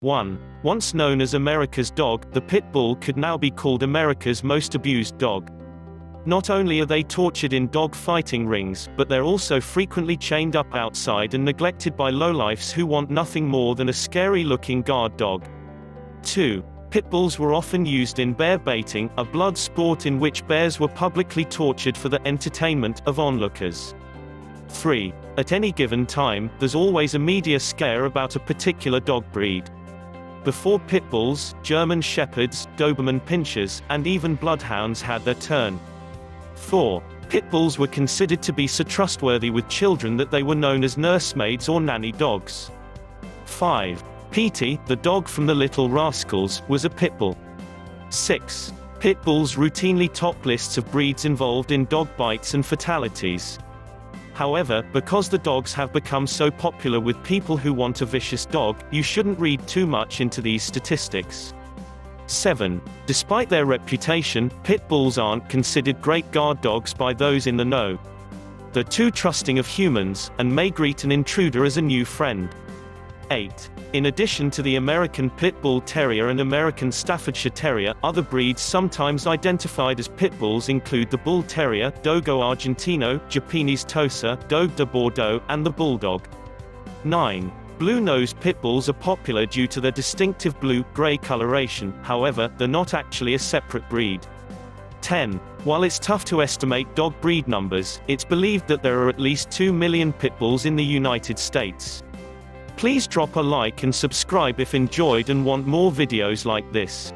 1. Once known as America's dog, the Pitbull could now be called America's most abused dog. Not only are they tortured in dog fighting rings, but they're also frequently chained up outside and neglected by lowlifes who want nothing more than a scary-looking guard dog. 2. Pitbulls were often used in bear baiting, a blood sport in which bears were publicly tortured for the entertainment of onlookers. 3. At any given time, there's always a media scare about a particular dog breed. Before Pitbulls, German Shepherds, Doberman Pinschers, and even Bloodhounds had their turn. 4. Pitbulls were considered to be so trustworthy with children that they were known as nursemaids or nanny dogs. 5. Petey, the dog from the Little Rascals, was a pitbull. 6. Pitbulls routinely top lists of breeds involved in dog bites and fatalities. However, because the dogs have become so popular with people who want a vicious dog, you shouldn't read too much into these statistics. 7. Despite their reputation, Pitbulls aren't considered great guard dogs by those in the know. They're too trusting of humans, and may greet an intruder as a new friend. 8. In addition to the American Pit Bull Terrier and American Staffordshire Terrier, other breeds sometimes identified as pit bulls include the Bull Terrier, Dogo Argentino, Japanese Tosa, Dogue de Bordeaux, and the Bulldog. 9. Blue-nosed pit bulls are popular due to their distinctive blue-gray coloration, however, they're not actually a separate breed. 10. While it's tough to estimate dog breed numbers, it's believed that there are at least 2 million pit bulls in the United States. Please drop a like and subscribe if enjoyed and want more videos like this.